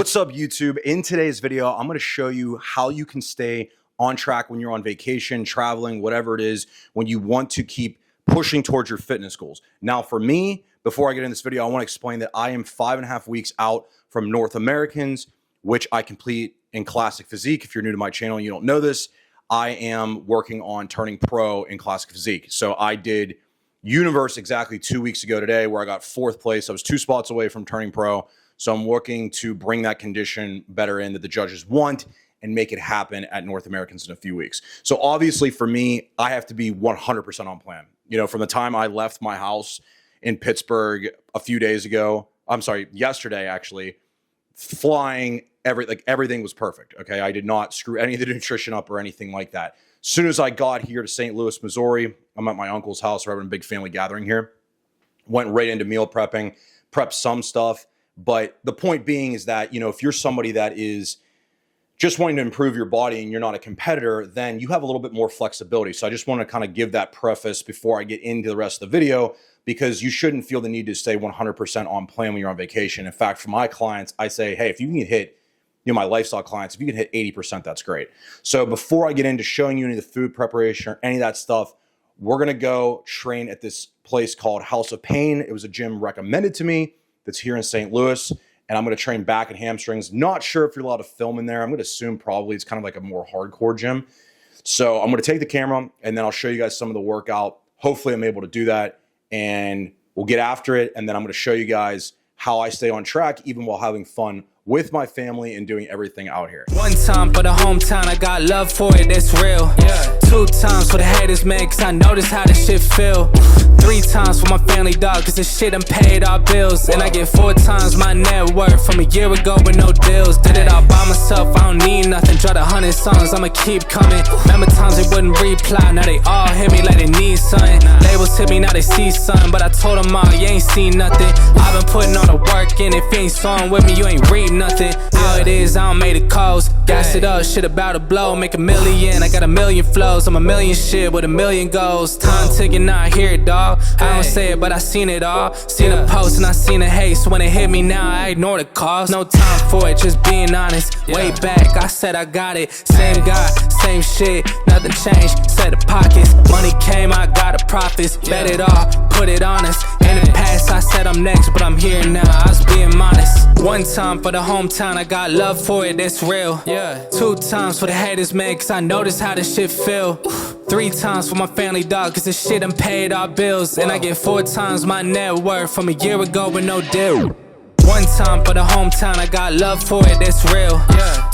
What's up, YouTube? In today's video, I'm going to show you how you can stay on track when you're on vacation, traveling, whatever it is, when you want to keep pushing towards your fitness goals. Now, for me, before I get in this video, I want to explain that I am 5.5 weeks out from North Americans, which I complete in Classic Physique. If you're new to my channel and you don't know this, I am working on turning pro in Classic Physique. So I did Universe exactly 2 weeks ago today, where I got 4th place. I was 2 spots away from turning pro. So I'm looking to bring that condition better in that the judges want and make it happen at North Americans in a few weeks. So obviously for me, I have to be 100% on plan. You know, from the time I left my house in Pittsburgh a few days ago, yesterday actually, flying, everything was perfect. Okay. I did not screw any of the nutrition up or anything like that. As soon as I got here to St. Louis, Missouri, I'm at my uncle's house. We're having a big family gathering here. Went right into meal prepping, prepped some stuff. But the point being is that, you know, if you're somebody that is just wanting to improve your body and you're not a competitor, then you have a little bit more flexibility. So I just want to kind of give that preface before I get into the rest of the video, because you shouldn't feel the need to stay 100% on plan when you're on vacation. In fact, for my clients, I say, hey, if you can hit, you know, my lifestyle clients, if you can hit 80%, that's great. So before I get into showing you any of the food preparation or any of that stuff, we're going to go train at this place called House of Pain. It was a gym recommended to me that's here in St. Louis, and I'm going to train back and hamstrings. Not sure if you're allowed to film in there. I'm going to assume probably it's kind of like a more hardcore gym. So I'm going to take the camera and then I'll show you guys some of the workout. Hopefully I'm able to do that and we'll get after it. And then I'm going to show you guys how I stay on track even while having fun with my family and doing everything out here. One time for the hometown, I got love for it, that's real. Yeah. 2 times for the haters, man, cause I notice how this shit feel. 3 times for my family, dog, cause this shit done paid our bills. And I get 4 times my net worth from a year ago with no deals. Did it all by myself, I don't need nothing. Dropped 100 songs, I'ma keep coming. Remember times they wouldn't reply, now they all hit me like they need something. Labels hit me, now they see something, but I told them all, you ain't seen nothing. I've been putting on the work, and if you ain't sawing with me, you ain't read nothing. How it is, I don't make the calls. Gas it up, shit about to blow. Make 1 million, I got 1 million flows. I'm 1 million shit with 1 million goals. Time ticking, not here, dawg. I don't say it, but I seen it all. Seen a post and I seen a hate. So when it hit me now, I ignore the calls. No time for it, just being honest. Way back, I said I got it. Same guy, same shit, nothing changed. Set the pockets, money came, I got the profits. Bet it all, put it on us. In the past, I said I'm next, but I'm here now. I was being modest. 1 time for the hometown, I got love for it, that's real. 2 times for the haters, man, cause I notice how this shit feel. 3 times for my family, dog, cause this shit done paid our bills. And I get 4 times my net worth from a year ago with no deal. 1 time for the hometown, I got love for it, that's real.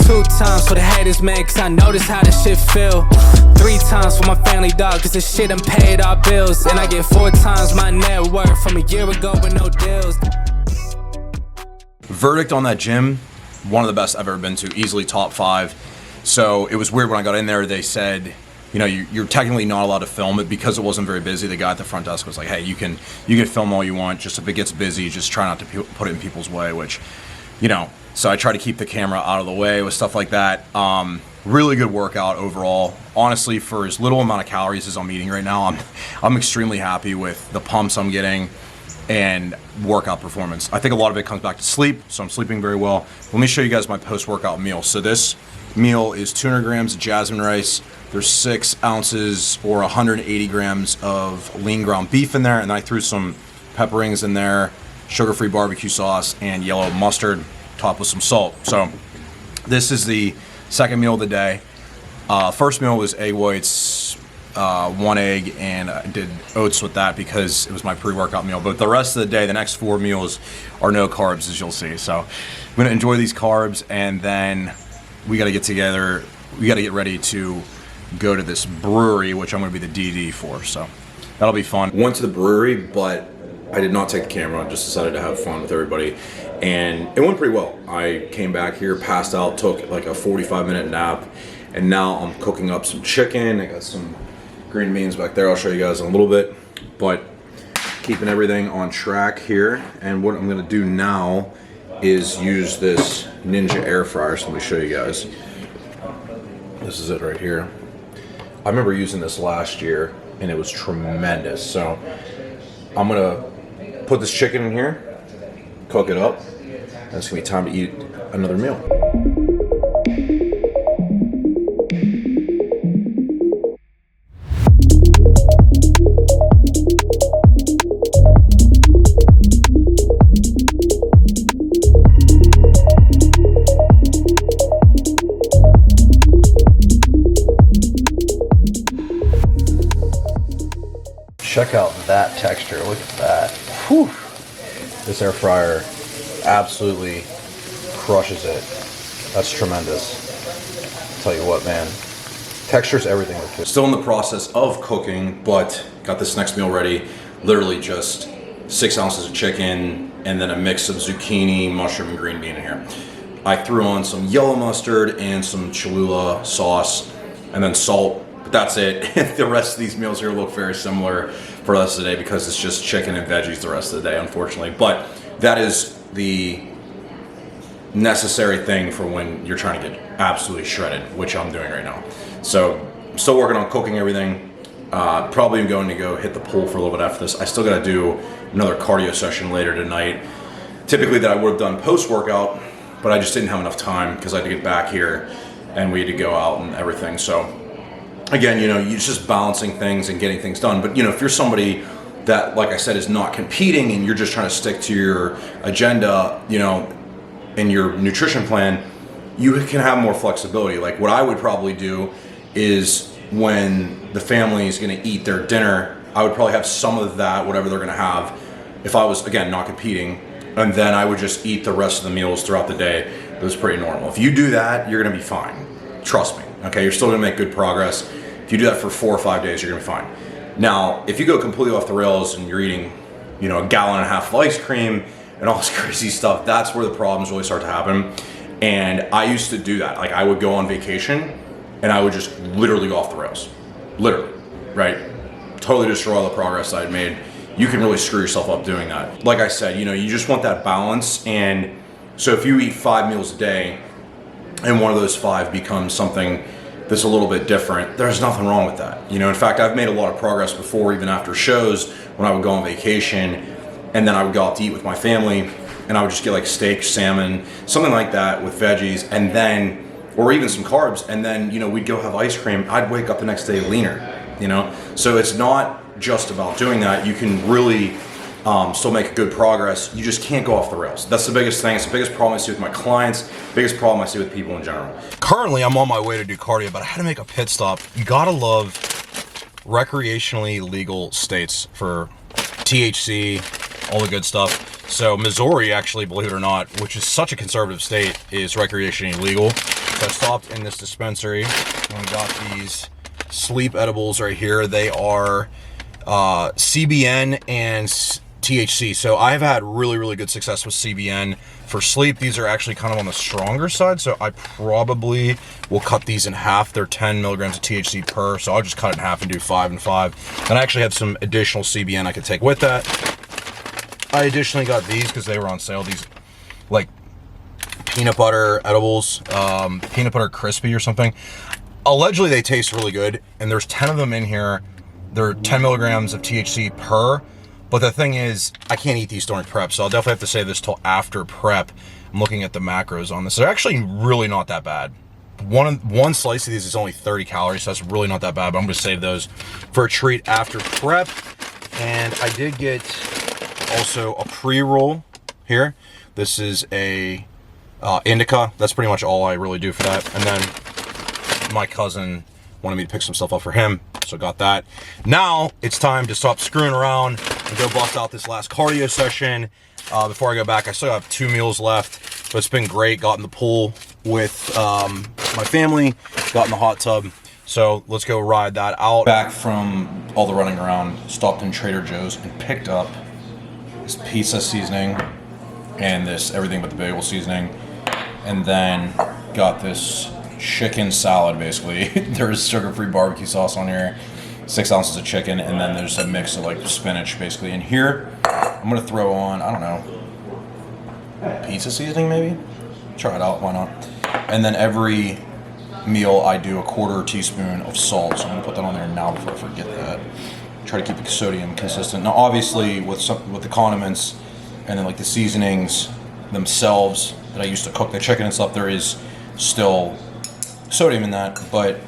2 times for the haters, man, cause I notice how this shit feel. 3 times for my family, dog, cause this shit done paid our bills. And I get 4 times my net worth from a year ago with no deals. Verdict on that gym, one of the best I've ever been to, easily top 5. So it was weird when I got in there, they said, you know, you're technically not allowed to film it because it wasn't very busy. The guy at the front desk was like, hey, you can film all you want, just if it gets busy, just try not to put it in people's way, which, you know, so I try to keep the camera out of the way with stuff like that. Really good workout overall. Honestly, for as little amount of calories as I'm eating right now, I'm extremely happy with the pumps I'm getting and workout performance. I think a lot of it comes back to sleep, so I'm sleeping very well. Let me show you guys my post-workout meal. So this meal is 200 grams of jasmine rice. There's 6 ounces or 180 grams of lean ground beef in there, and then I threw some pepper rings in there, sugar-free barbecue sauce, and yellow mustard, topped with some salt. So this is the second meal of the day. First meal was egg whites, 1 egg, and I did oats with that because it was my pre-workout meal. But the rest of the day, the next 4 meals are no carbs, as you'll see. So I'm gonna enjoy these carbs, and then we gotta get together. We gotta get ready to go to this brewery, which I'm gonna be the DD for. So that'll be fun. Went to the brewery, but I did not take the camera. I just decided to have fun with everybody, and it went pretty well. I came back here, passed out, took like a 45-minute nap, and now I'm cooking up some chicken. I got some green beans back there. I'll show you guys in a little bit, but keeping everything on track here. And what I'm gonna do now is use this Ninja air fryer. So let me show you guys. This is it right here. I remember using this last year and it was tremendous. So I'm gonna put this chicken in here, cook it up, and it's gonna be time to eat another meal. Check out that texture. Look at that. Whew. This air fryer absolutely crushes it. That's tremendous. Tell you what, man. Texture's everything with food. Still in the process of cooking, but got this next meal ready. Literally just 6 ounces of chicken and then a mix of zucchini, mushroom, and green bean in here. I threw on some yellow mustard and some Cholula sauce and then salt. But that's it. The rest of these meals here look very similar for the rest of the day because it's just chicken and veggies the rest of the day, unfortunately. But that is the necessary thing for when you're trying to get absolutely shredded, which I'm doing right now. So I'm still working on cooking everything. Probably going to go hit the pool for a little bit after this. I still got to do another cardio session later tonight. Typically that I would have done post-workout, but I just didn't have enough time because I had to get back here and we had to go out and everything. So again, you're just balancing things and getting things done. But if you're somebody that, like I said, is not competing and you're just trying to stick to your agenda, and your nutrition plan, you can have more flexibility. Like what I would probably do is when the family is going to eat their dinner, I would probably have some of that, whatever they're going to have, if I was, again, not competing, and then I would just eat the rest of the meals throughout the day. It was pretty normal. If you do that, you're going to be fine. Trust me. Okay, you're still going to make good progress. If you do that for 4 or 5 days, you're going to be fine. Now, if you go completely off the rails and you're eating, a gallon and a half of ice cream and all this crazy stuff, that's where the problems really start to happen. And I used to do that. Like I would go on vacation and I would just literally go off the rails. Literally, right? Totally destroy all the progress I had made. You can really screw yourself up doing that. Like I said, you just want that balance. And so if you eat 5 meals a day and one of those 5 becomes something that's a little bit different, there's nothing wrong with that. In fact, I've made a lot of progress before, even after shows, when I would go on vacation and then I would go out to eat with my family and I would just get like steak, salmon, something like that with veggies, and then, or even some carbs, and then, we'd go have ice cream. I'd wake up the next day leaner, So it's not just about doing that. You can really still make good progress. You just can't go off the rails. That's the biggest thing. It's the biggest problem I see with my clients, biggest problem I see with people in general. Currently, I'm on my way to do cardio, but I had to make a pit stop. You gotta love recreationally legal states for THC, all the good stuff. So Missouri, actually, believe it or not, which is such a conservative state, is recreationally legal. So I stopped in this dispensary and got these sleep edibles right here. They are CBN and THC. So I've had really, really good success with CBN for sleep. These are actually kind of on the stronger side, so I probably will cut these in half. They're 10 milligrams of THC per, so I'll just cut it in half and do 5 and 5. And I actually have some additional CBN I could take with that. I additionally got these because they were on sale. These like peanut butter edibles, peanut butter crispy or something. Allegedly they taste really good, and there's 10 of them in here. They're 10 milligrams of THC per. But the thing is, I can't eat these during prep, so I'll definitely have to save this till after prep. I'm looking at the macros on this. They're actually really not that bad. One slice of these is only 30 calories, so that's really not that bad, but I'm going to save those for a treat after prep. And I did get also a pre-roll here. This is a indica. That's pretty much all I really do for that. And then my cousin wanted me to pick some stuff up for him, so got that. Now it's time to stop screwing around and go bust out this last cardio session. Before I go back, I still have 2 meals left, but it's been great. Got in the pool with my family, got in the hot tub. So let's go ride that out. Back from all the running around, stopped in Trader Joe's and picked up this pizza seasoning and this everything but the bagel seasoning. And then got this chicken salad, basically. There's sugar-free barbecue sauce on here, 6 ounces of chicken, and then there's a mix of like spinach, basically. And here, I'm gonna throw on, I don't know, pizza seasoning maybe? Try it out, why not? And then every meal I do a 1/4 teaspoon of salt, so I'm gonna put that on there now before I forget that. Try to keep the sodium consistent. Now obviously with the condiments and then like the seasonings themselves, that I used to cook the chicken and stuff, there is still sodium in that, but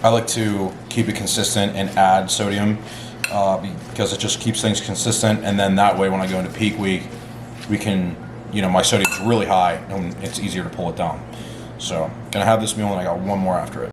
I like to keep it consistent and add sodium because it just keeps things consistent, and then that way when I go into peak week, we can, you know, my sodium's really high and it's easier to pull it down. So gonna have this meal and I got one more after it.